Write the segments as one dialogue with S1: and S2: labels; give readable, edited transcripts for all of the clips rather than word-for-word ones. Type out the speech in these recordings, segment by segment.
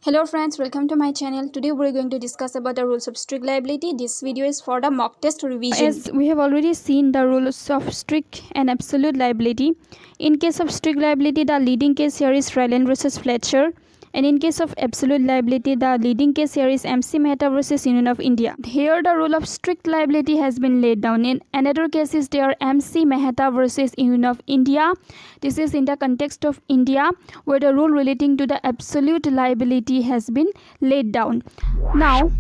S1: Hello friends, welcome to my channel. Today we're going to discuss about the rules of strict liability. This video is for the mock test revision.
S2: As we have already seen the rules of strict and absolute liability. In case of strict liability, the leading case here is Ryland versus Fletcher. And in case of absolute liability, the leading case here is MC Mehta versus Union of India. Here the rule of strict liability has been laid down. In another case is there MC Mehta versus Union of India. This is in the context of India, where the rule relating to the absolute liability has been laid down. Now,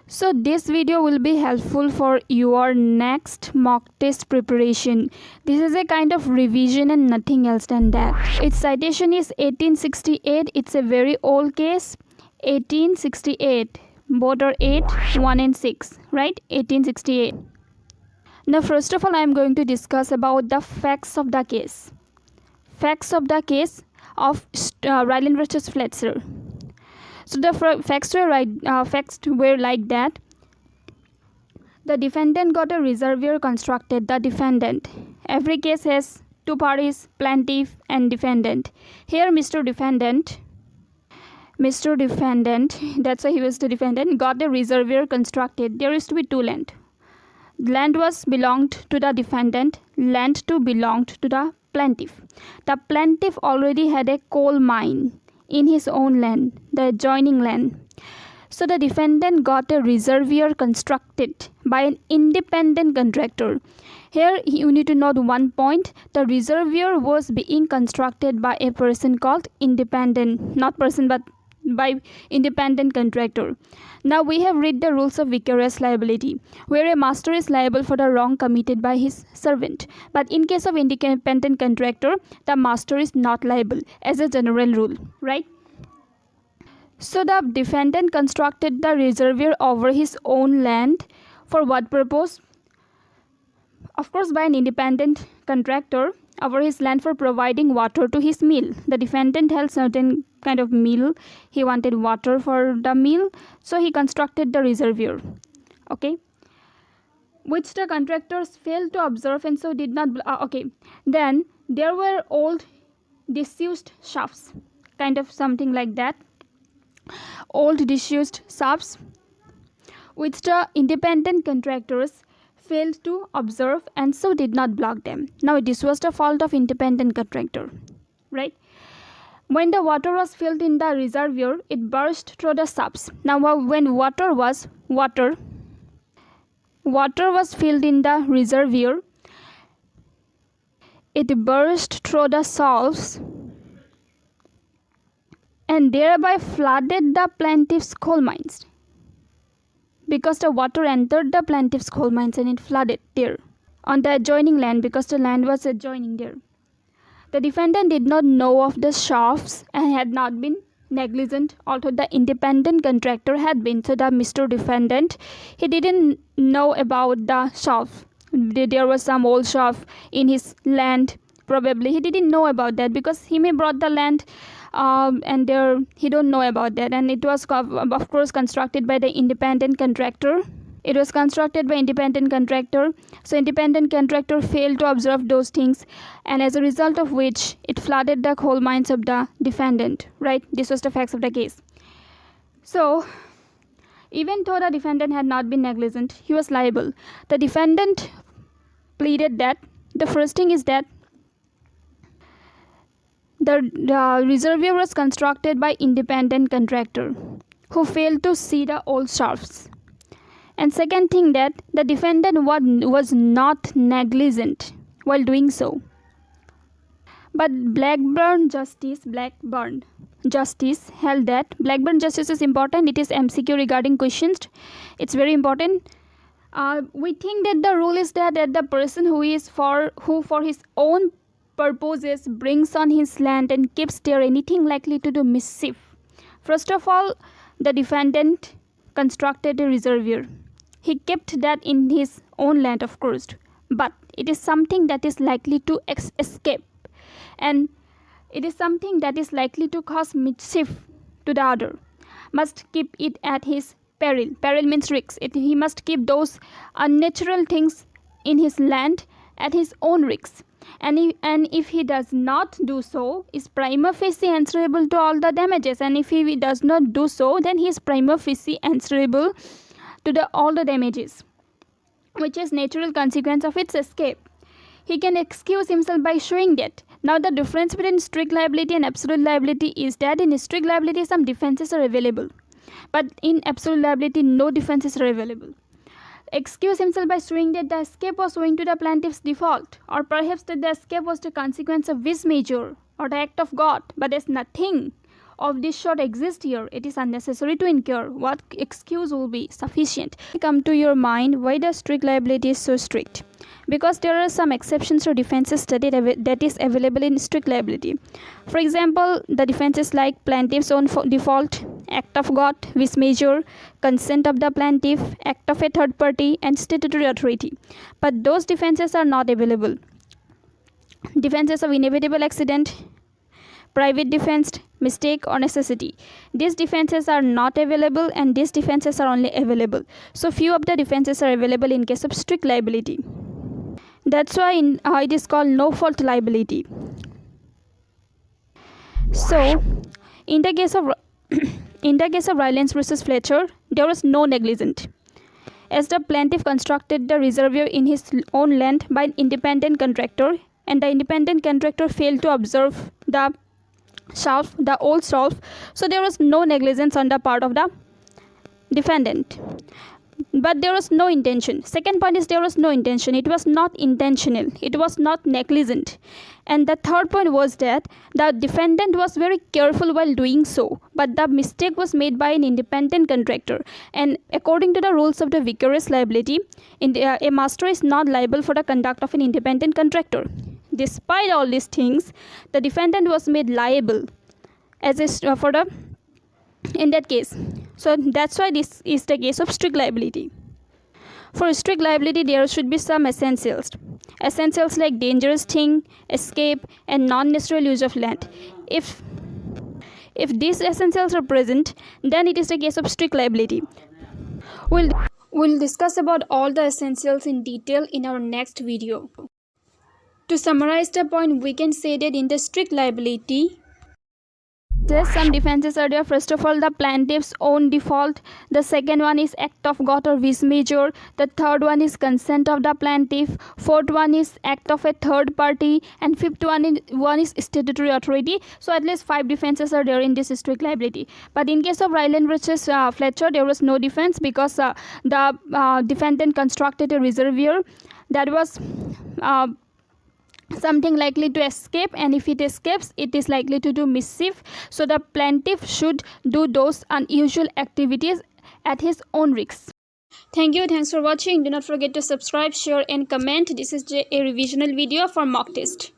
S2: so this video will be helpful for your next mock test preparation. This is a kind of revision and nothing else than that. Its citation is 1868. It's a very old case. 1868. Both are 8, 1 and 6. Right? 1868. Now first of all, I am going to discuss about the facts of the case. Facts of the case of Ryland versus Fletcher. So the facts were like that. The defendant got a reservoir constructed. The defendant. Every case has two parties, plaintiff and defendant. Here Mr. Defendant, that's why he was the defendant, got a reservoir constructed. There is to be two land. Land was belonged to the defendant. Land 2 belonged to the plaintiff. The plaintiff already had a coal mine in his own land, the adjoining land. So the defendant got a reservoir constructed by an independent contractor. Here you need to note one point. The reservoir was being constructed by a person called independent, not person but by independent contractor. Now we have read the rules of vicarious liability, where a master is liable for the wrong committed by his servant. But in case of independent contractor, the master is not liable as a general rule, right? So the defendant constructed the reservoir over his own land. For what purpose? Of course, by an independent contractor over his land for providing water to his mill. The defendant held certain kind of mill. He wanted water for the mill, so he constructed the reservoir. Okay, which the contractors failed to observe and so did not. Then there were old disused shafts, kind of something like that. Old disused shafts, which the independent contractors failed to observe and so did not block them. Now this was the fault of independent contractor, right? When the water was filled in the reservoir, it burst through the shafts. Now when water was filled in the reservoir, it burst through the shafts and thereby flooded the plaintiff's coal mines, because the water entered the plaintiff's coal mines and it flooded there on the adjoining land, because the land was adjoining there. The defendant did not know of the shafts and had not been negligent, although the independent contractor had been. So the Mr. Defendant, he didn't know about the shaft. There was some old shaft in his land. Probably he didn't know about that because he may brought the land and there he don't know about that, and it was of course constructed by the independent contractor. It was constructed by independent contractor. So independent contractor failed to observe those things, and as a result of which it flooded the coal mines of the defendant, right? This was the facts of the case. So even though the defendant had not been negligent, he was liable. The defendant pleaded that the first thing is that the reservoir was constructed by independent contractor who failed to see the old shafts. And second thing, that the defendant was not negligent while doing so. But Blackburn Justice held that. Blackburn Justice is important. It is MCQ regarding questions. It's very important. We think that the rule is that the person who for his own purposes brings on his land and keeps there anything likely to do mischief. First of all, the defendant constructed a reservoir. He kept that in his own land, of course, but it is something that is likely to escape, and it is something that is likely to cause mischief to the other. Must keep it at his peril. Peril means risks. He must keep those unnatural things in his land at his own risk. And if he does not do so, is prima facie answerable to all the damages. And if he does not do so, then he is prima facie answerable to all the damages, which is natural consequence of its escape. He can excuse himself by showing that. Now the difference between strict liability and absolute liability is that in strict liability some defenses are available, but in absolute liability no defenses are available. Excuse himself by showing that the escape was owing to the plaintiff's default, or perhaps that the escape was the consequence of vis major or the act of God, but as nothing of this sort exists here, it is unnecessary to incur. What excuse will be sufficient? Come to your mind, why the strict liability is so strict? Because there are some exceptions or defenses that is available in strict liability. For example, the defenses like plaintiff's own default, act of God, vis major, consent of the plaintiff, act of a third party, and statutory authority. But those defenses are not available. Defenses of inevitable accident, private defense, mistake, or necessity. These defenses are not available, and these defenses are only available. So few of the defenses are available in case of strict liability. That's why it is called no fault liability. So in the case of Rylance versus Fletcher, there was no negligence, as the plaintiff constructed the reservoir in his own land by an independent contractor, and the independent contractor failed to observe the old shelf, so there was no negligence on the part of the defendant. But there was no intention. Second point is there was no intention. It was not intentional. It was not negligent. And the third point was that the defendant was very careful while doing so, but the mistake was made by an independent contractor. And according to the rules of the vicarious liability, a master is not liable for the conduct of an independent contractor. Despite all these things, the defendant was made liable in that case. So that's why this is the case of strict liability. For strict liability, there should be some essentials like dangerous thing, escape, and non-natural use of land. If these essentials are present, then it is the case of strict liability. We'll discuss about all the essentials in detail in our next video. To summarize the point, we can say that in the strict liability, some defenses are there. First of all, the plaintiff's own default. The second one is act of God or vis major. The third one is consent of the plaintiff. Fourth one is act of a third party. And fifth one is statutory authority. So at least 5 defenses are there in this strict liability. But in case of Rylance versus Fletcher, there was no defense because the defendant constructed a reservoir that was something likely to escape, and if it escapes, it is likely to do mischief. So the plaintiff should do those unusual activities at his own risk. Thank you. Thanks for watching. Do not forget to subscribe, share, and comment. This is a revisional video for mock test.